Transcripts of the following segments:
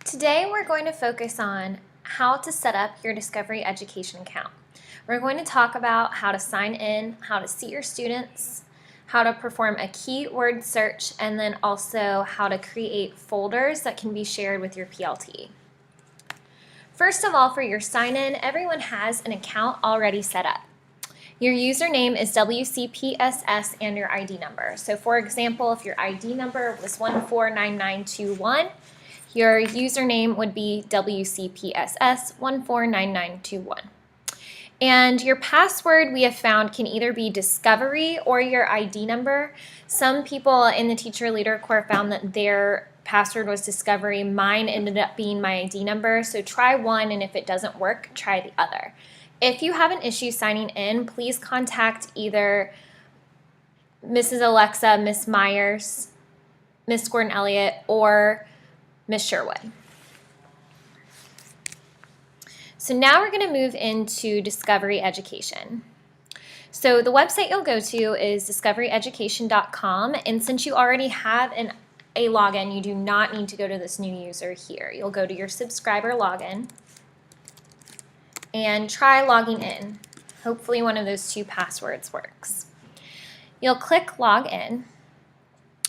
Today we're going to focus on how to set up your Discovery Education account. We're going to talk about how to sign in, how to see your students, how to perform a keyword search, and then also how to create folders that can be shared with your PLT. First of all, for your sign-in, everyone has an account already set up. Your username is WCPSS and your ID number. So for example, if your ID number was 149921, your username would be WCPSS149921. And your password, we have found, can either be Discovery or your ID number. Some people in the Teacher Leader Corps found that their password was Discovery. Mine ended up being my ID number. So try one, and if it doesn't work, try the other. If you have an issue signing in, please contact either Mrs. Alexa, Miss Myers, Miss Gordon-Elliott, or Miss Sherwood. So now we're going to move into Discovery Education. So the website you'll go to is discoveryeducation.com, and since you already have a login, you do not need to go to this new user here. You'll go to your subscriber login and try logging in. Hopefully one of those two passwords works. You'll click log in,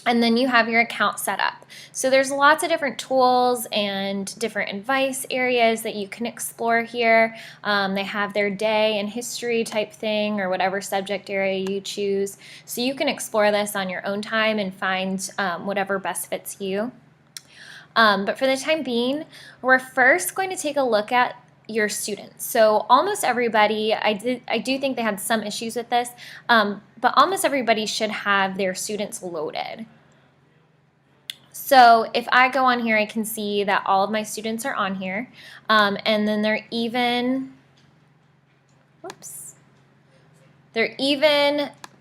and then you have your account set up. So there's lots of different tools and different advice areas that you can explore here. They have their day and history type thing, or whatever subject area you choose. So you can explore this on your own time and find whatever best fits you. But for the time being, we're first going to take a look at your students. So almost everybody, I do think they had some issues with this, but almost everybody should have their students loaded. So if I go on here, I can see that all of my students are on here, and then they're even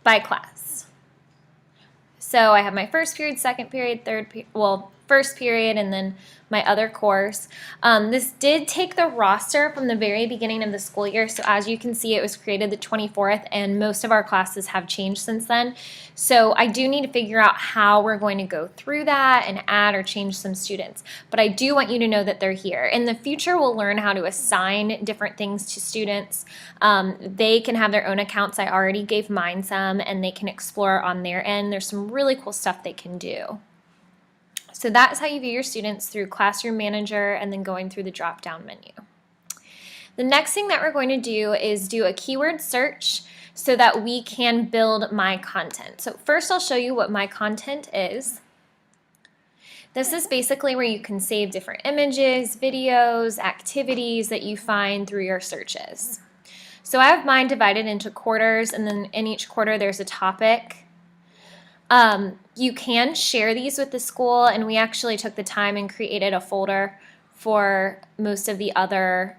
by class. So I have my first period, second period, first period, and then my other course. This did take the roster from the very beginning of the school year, so as you can see, it was created the 24th, and most of our classes have changed since then. So I do need to figure out how we're going to go through that and add or change some students. But I do want you to know that they're here. In the future, we'll learn how to assign different things to students. They can have their own accounts. I already gave mine some, and they can explore on their end. There's some really cool stuff they can do. So that's how you view your students, through Classroom Manager and then going through the drop-down menu. The next thing that we're going to do is do a keyword search so that we can build My Content. So first I'll show you what My Content is. This is basically where you can save different images, videos, activities that you find through your searches. So I have mine divided into quarters, and then in each quarter there's a topic. You can share these with the school, and we actually took the time and created a folder for most of the other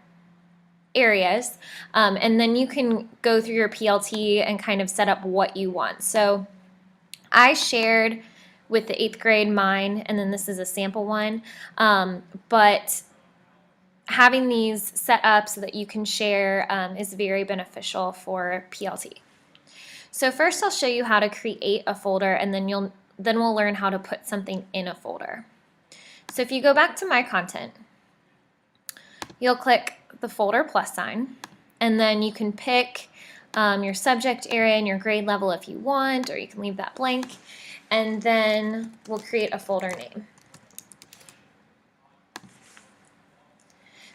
areas. And then you can go through your PLT and kind of set up what you want. So I shared with the 8th grade mine, and then this is a sample one. But having these set up so that you can share is very beneficial for PLT. So first I'll show you how to create a folder, and then we'll learn how to put something in a folder. So if you go back to My Content, you'll click the folder plus sign, and then you can pick your subject area and your grade level if you want, or you can leave that blank, and then we'll create a folder name.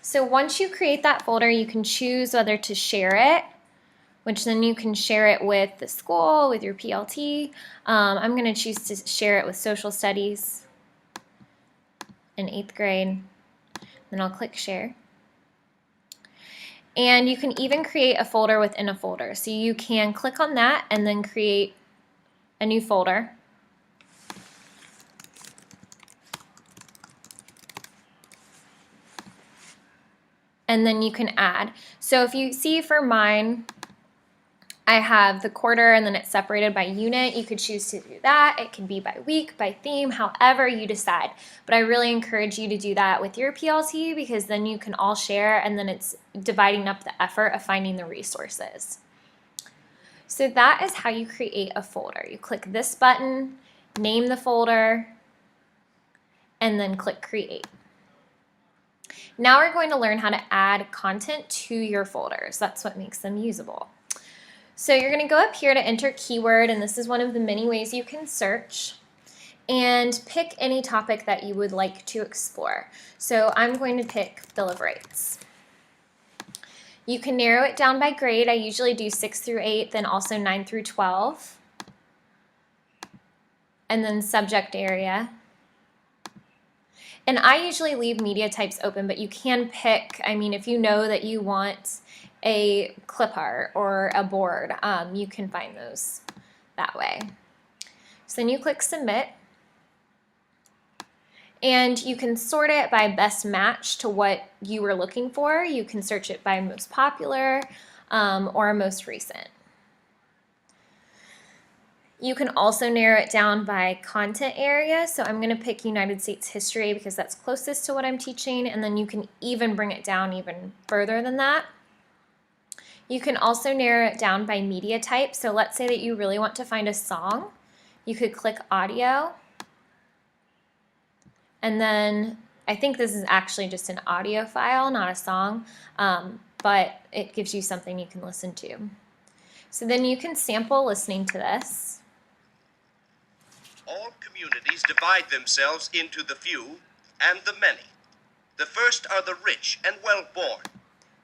So once you create that folder, you can choose whether to share it, which then you can share it with the school, with your PLT. I'm going to choose to share it with Social Studies in 8th grade. Then I'll click Share. And you can even create a folder within a folder. So you can click on that and then create a new folder. And then you can add. So if you see for mine, I have the quarter, and then it's separated by unit. You could choose to do that. It can be by week, by theme, however you decide. But I really encourage you to do that with your PLT, because then you can all share, and then it's dividing up the effort of finding the resources. So that is how you create a folder. You click this button, name the folder, and then click Create. Now we're going to learn how to add content to your folders. That's what makes them usable. So you're going to go up here to enter keyword, and this is one of the many ways you can search, and pick any topic that you would like to explore. So I'm going to pick Bill of Rights. You can narrow it down by grade. I usually do 6 through 8, then also 9 through 12, and then subject area. And I usually leave media types open, but you can pick, I mean, if you know that you want a clip art or a board, you can find those that way. So then you click submit, and you can sort it by best match to what you were looking for. You can search it by most popular or most recent. You can also narrow it down by content area. So I'm going to pick United States history because that's closest to what I'm teaching, and then you can even bring it down even further than that. You can also narrow it down by media type. So let's say that you really want to find a song. You could click audio, and then I think this is actually just an audio file, not a song, but it gives you something you can listen to. So then you can sample listening to this. All communities divide themselves into the few and the many. The first are the rich and well-born.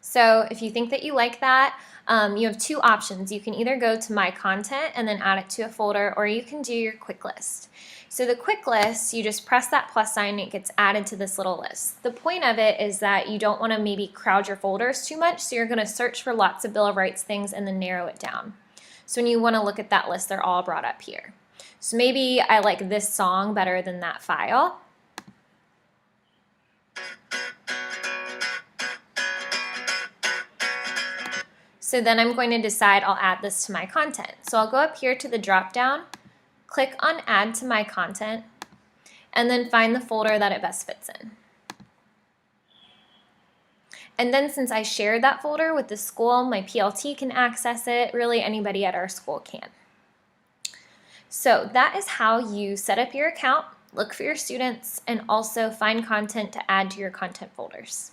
So if you think that you like that, you have two options. You can either go to My Content and then add it to a folder, or you can do your quick list. So the quick list, you just press that plus sign and it gets added to this little list. The point of it is that you don't want to maybe crowd your folders too much, so you're going to search for lots of Bill of Rights things and then narrow it down. So when you want to look at that list, they're all brought up here. So maybe I like this song better than that file. So then I'm going to decide I'll add this to my content. So I'll go up here to the drop down, click on Add to My Content, and then find the folder that it best fits in. And then since I shared that folder with the school, my PLT can access it. Really, anybody at our school can. So that is how you set up your account, look for your students, and also find content to add to your content folders.